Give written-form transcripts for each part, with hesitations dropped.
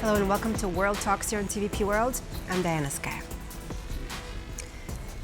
Hello and welcome to World Talks here on TVP World. I'm Diana Skye.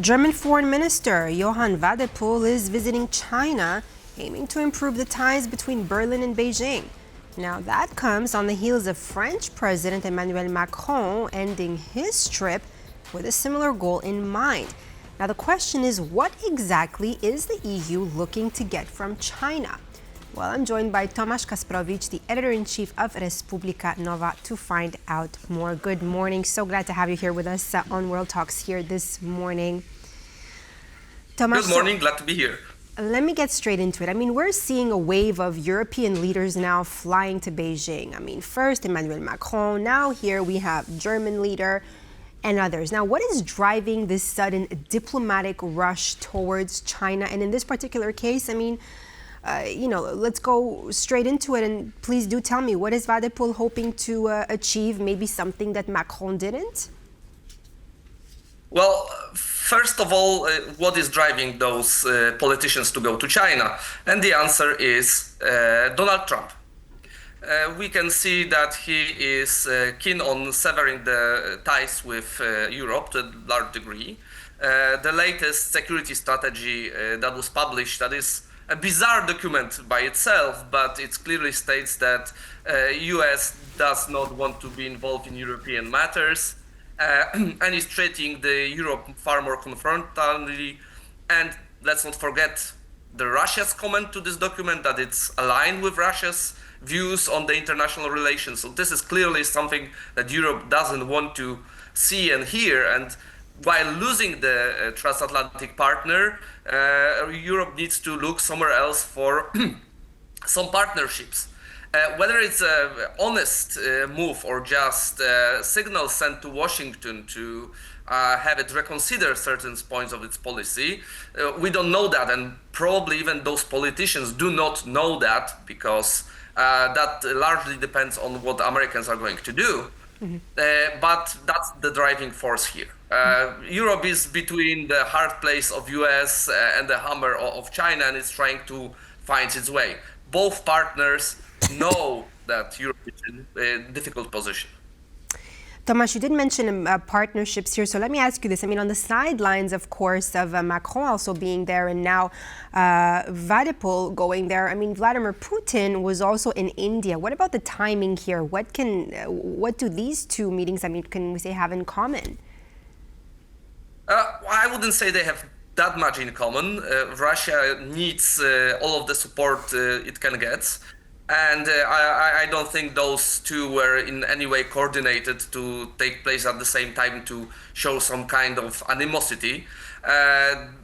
German Foreign Minister Johann Wadephul is visiting China, aiming to improve the ties between Berlin and Beijing. Now that comes on the heels of French President Emmanuel Macron ending his trip with a similar goal in mind. Now the question is, what exactly is the EU looking to get from China? Well, I'm joined by Tomasz Kasprowicz, the editor-in-chief of Res Publica Nowa, to find out more. Good morning. So glad to have you here with us on World Talks here this morning. Tomasz, good morning. Glad to be here. Let me get straight into it. I mean, we're seeing a wave of European leaders now flying to Beijing. I mean, first Emmanuel Macron, now here we have German leader and others. Now, what is driving this sudden diplomatic rush towards China? And in this particular case, I mean, let's go straight into it, and please do tell me, what is Wadephul hoping to achieve? Maybe something that Macron didn't? Well, first of all, what is driving those politicians to go to China? And the answer is Donald Trump. We can see that he is keen on severing the ties with Europe to a large degree. The latest security strategy that was published, that is a bizarre document by itself, but it clearly states that US does not want to be involved in European matters and is treating the Europe far more confrontally. And let's not forget the Russia's comment to this document, that it's aligned with Russia's views on the international relations. So this is clearly something that Europe doesn't want to see and hear. And while losing the transatlantic partner, Europe needs to look somewhere else for some partnerships. Whether it's an honest move or just a signal sent to Washington to have it reconsider certain points of its policy, we don't know that, and probably even those politicians do not know that, because that largely depends on what Americans are going to do. But that's the driving force here. Europe is between the hard place of US and the hammer of China, and it's trying to find its way. Both partners know that Europe is in a difficult position. Tomasz, you did mention partnerships here, so let me ask you this. I mean, on the sidelines, of course, of Macron also being there, and now Wadephul going there, I mean, Vladimir Putin was also in India. What about the timing here? What do these two meetings, I mean, can we say, have in common? I wouldn't say they have that much in common. Russia needs all of the support it can get. And I don't think those two were in any way coordinated to take place at the same time to show some kind of animosity.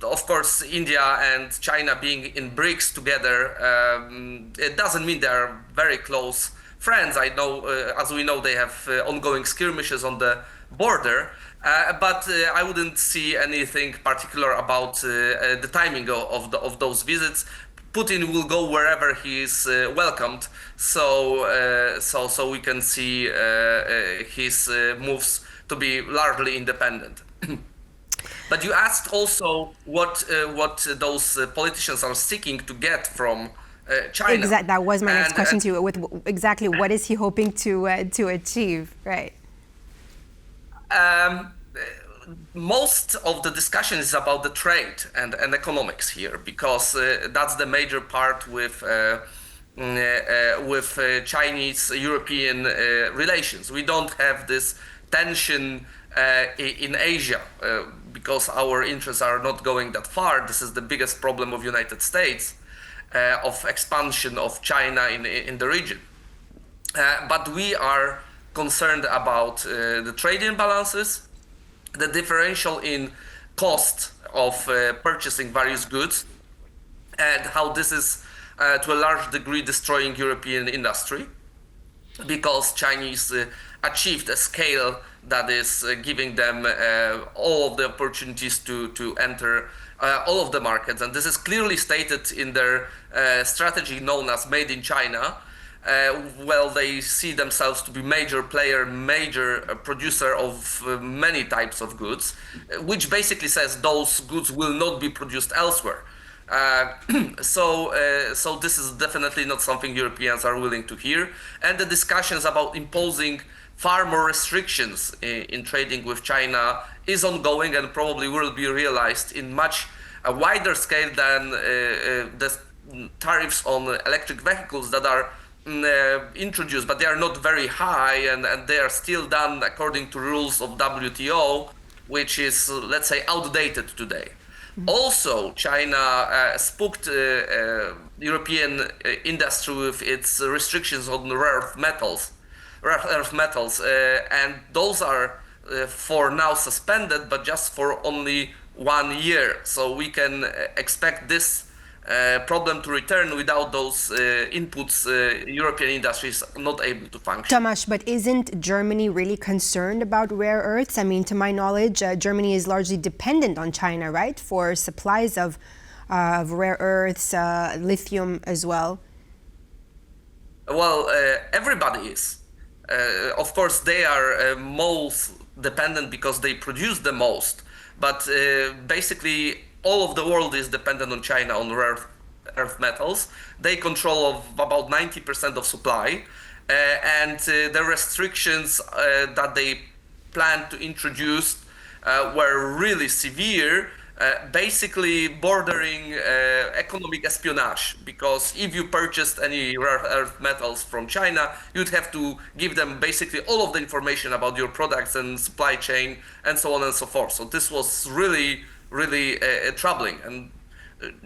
Of course, India and China being in BRICS together, it doesn't mean they're very close friends. I know, as we know, they have ongoing skirmishes on the border. But I wouldn't see anything particular about the timing of those visits. Putin will go wherever he is welcomed, so we can see his moves to be largely independent. But you asked also what those politicians are seeking to get from China. Exactly, that was my next question to you. With exactly what is he hoping to achieve, right? Most of the discussion is about the trade and economics here, because that's the major part with Chinese-European relations. We don't have this tension in Asia because our interests are not going that far. This is the biggest problem of United States, of expansion of China in the region. But we are concerned about the trade imbalances, the differential in cost of purchasing various goods, and how this is to a large degree destroying European industry, because Chinese achieved a scale that is giving them all of the opportunities to enter all of the markets. And this is clearly stated in their strategy known as Made in China. Well, they see themselves to be major player, major producer of many types of goods, which basically says those goods will not be produced elsewhere. So this is definitely not something Europeans are willing to hear. And the discussions about imposing far more restrictions in trading with China is ongoing and probably will be realized in much a wider scale than the tariffs on electric vehicles that are introduced, but they are not very high, and they are still done according to rules of WTO, which is, let's say, outdated today. Also, China spooked European industry with its restrictions on rare earth metals, and those are for now suspended, but just for only 1 year. So we can expect this problem to return. Without those inputs, European industries are not able to function. Tomasz, but isn't Germany really concerned about rare earths? I mean, to my knowledge, Germany is largely dependent on China, right, for supplies of rare earths, lithium as well. Well, everybody is. Of course, they are most dependent because they produce the most. But basically, all of the world is dependent on China on rare earth metals. They control of about 90% of supply, and the restrictions that they plan to introduce were really severe, basically bordering economic espionage, because if you purchased any rare earth metals from China, you'd have to give them basically all of the information about your products and supply chain and so on and so forth. So this was really troubling, and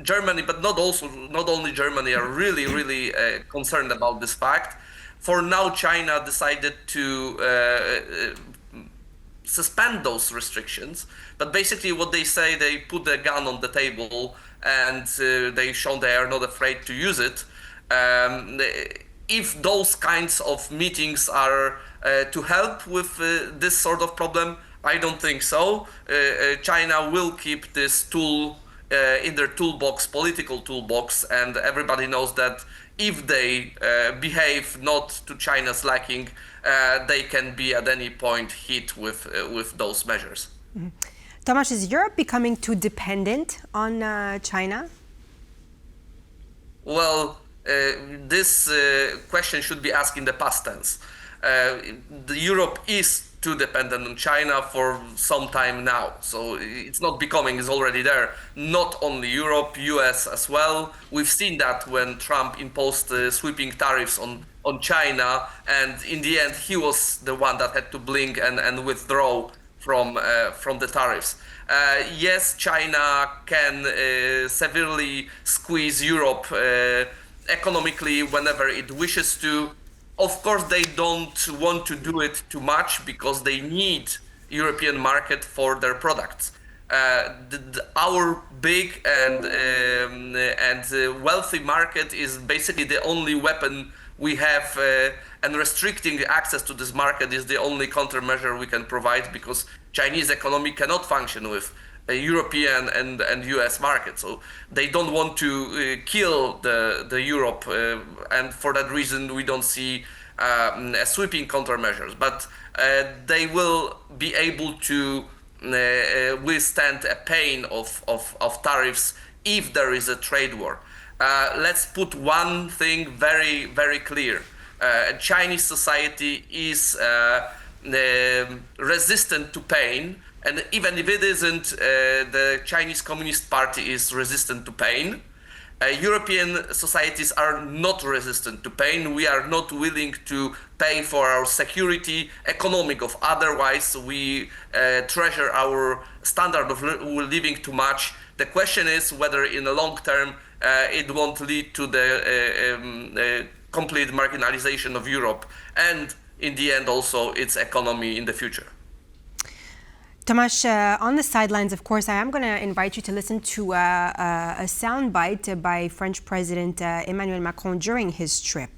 Germany, but not only Germany, are really concerned about this fact. For now, China decided to suspend those restrictions, but basically what they say, they put the gun on the table and they show they are not afraid to use it. If those kinds of meetings are to help with this sort of problem, I don't think so. China will keep this tool in their toolbox, political toolbox, and everybody knows that if they behave not to China's liking, they can be at any point hit with those measures. Mm-hmm. Tomasz, is Europe becoming too dependent on China? Well, this question should be asked in the past tense. Europe is too dependent on China for some time now. So it's not becoming, it's already there. Not only Europe, US as well. We've seen that when Trump imposed sweeping tariffs on China, and in the end he was the one that had to blink and withdraw from the tariffs. Yes, China can severely squeeze Europe economically whenever it wishes to. Of course, they don't want to do it too much because they need European market for their products. Our big and wealthy market is basically the only weapon we have, and restricting access to this market is the only countermeasure we can provide, because Chinese economy cannot function with a European and US market. So they don't want to kill the Europe, and for that reason we don't see sweeping countermeasures. But they will be able to withstand a pain of tariffs if there is a trade war. Let's put one thing very, very clear. Chinese society is resistant to pain, and even if it isn't, the Chinese Communist Party is resistant to pain. European societies are not resistant to pain. We are not willing to pay for our security, economic or otherwise. We treasure our standard of living too much. The question is whether in the long term it won't lead to the complete marginalization of Europe, and in the end also its economy in the future. Tomasz, on the sidelines, of course, I am going to invite you to listen to a soundbite by French President Emmanuel Macron during his trip.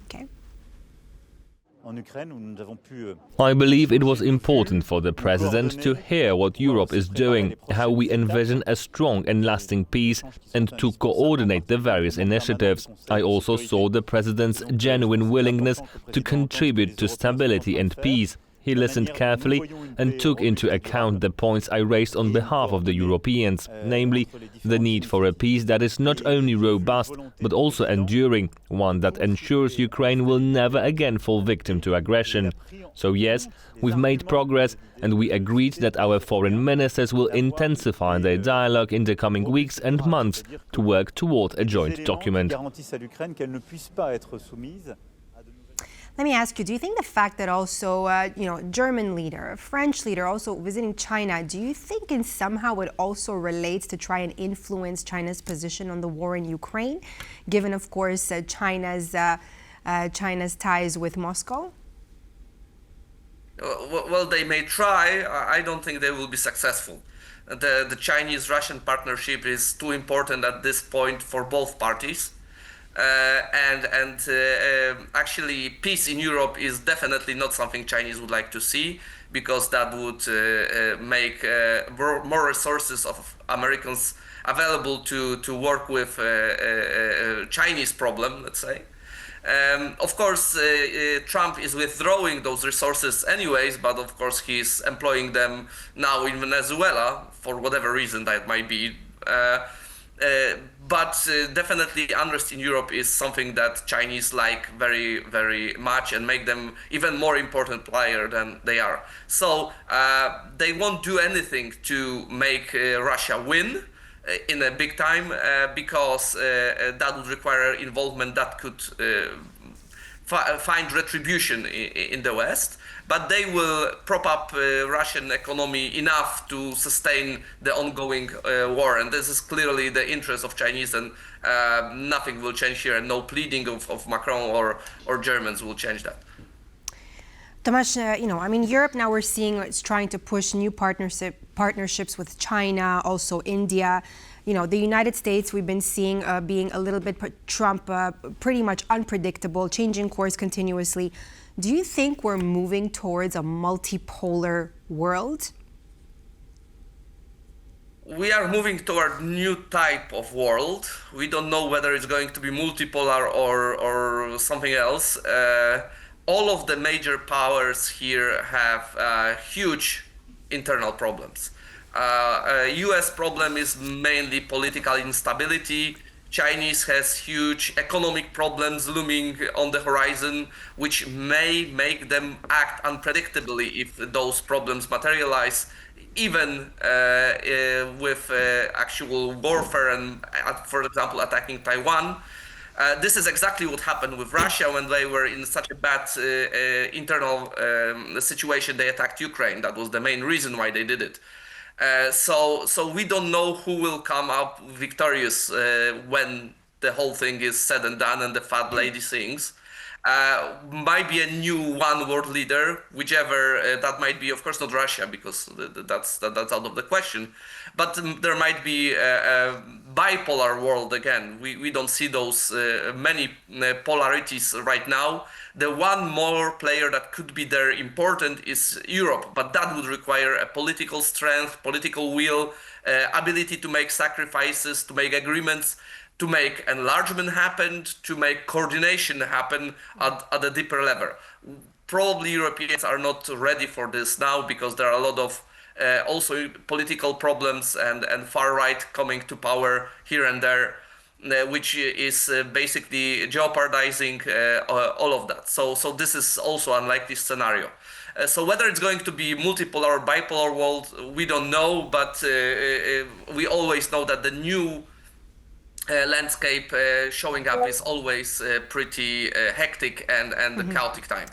Okay. I believe it was important for the President to hear what Europe is doing, how we envision a strong and lasting peace, and to coordinate the various initiatives. I also saw the President's genuine willingness to contribute to stability and peace. He listened carefully and took into account the points I raised on behalf of the Europeans, namely the need for a peace that is not only robust but also enduring, one that ensures Ukraine will never again fall victim to aggression. So yes, we've made progress, and we agreed that our foreign ministers will intensify their dialogue in the coming weeks and months to work toward a joint document. Let me ask you, do you think the fact that also, German leader, French leader also visiting China, do you think in somehow it also relates to try and influence China's position on the war in Ukraine, given, of course, China's ties with Moscow? Well, they may try. I don't think they will be successful. The Chinese-Russian partnership is too important at this point for both parties. Actually, peace in Europe is definitely not something Chinese would like to see, because that would make more resources of Americans available to work with Chinese problem, let's say. Of course, Trump is withdrawing those resources anyways, but of course he's employing them now in Venezuela for whatever reason that might be. But definitely unrest in Europe is something that Chinese like very, very much and make them even more important player than they are. So they won't do anything to make Russia win in a big time, because that would require involvement that could find retribution in the West. But they will prop up Russian economy enough to sustain the ongoing war. And this is clearly the interest of Chinese, and nothing will change here. And no pleading of Macron or Germans will change that. Tomasz, Europe now we're seeing it's trying to push new partnerships with China, also India. The United States we've been seeing being a little bit Trump pretty much unpredictable, changing course continuously. Do you think we're moving towards a multipolar world? We are moving toward a new type of world. We don't know whether it's going to be multipolar or something else. All of the major powers here have huge internal problems. US problem is mainly political instability. Chinese has huge economic problems looming on the horizon, which may make them act unpredictably if those problems materialize, even with actual warfare and, for example, attacking Taiwan. This is exactly what happened with Russia when they were in such a bad internal situation. They attacked Ukraine. That was the main reason why they did it. So we don't know who will come up victorious when the whole thing is said and done and the fat lady sings. Might be a new one world leader, whichever that might be. Of course, not Russia, because that's out of the question. But there might be a bipolar world again. We don't see those many polarities right now. The one more player that could be there important is Europe, but that would require a political strength, political will, ability to make sacrifices, to make agreements, to make enlargement happen, to make coordination happen at a deeper level. Probably Europeans are not ready for this now, because there are a lot of also political problems and far right coming to power here and there, which is basically jeopardizing all of that. So this is also unlikely scenario. So whether it's going to be multipolar or bipolar world, we don't know, but we always know that the new landscape showing up is always pretty hectic and chaotic time.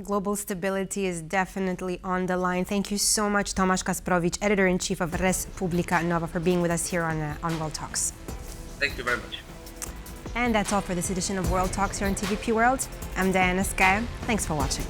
Global stability is definitely on the line. Thank you so much, Tomasz Kasprowicz, Editor-in-Chief of Res Publica Nowa, for being with us here on World Talks. Thank you very much. And that's all for this edition of World Talks here on TVP World. I'm Diana Skye. Thanks for watching.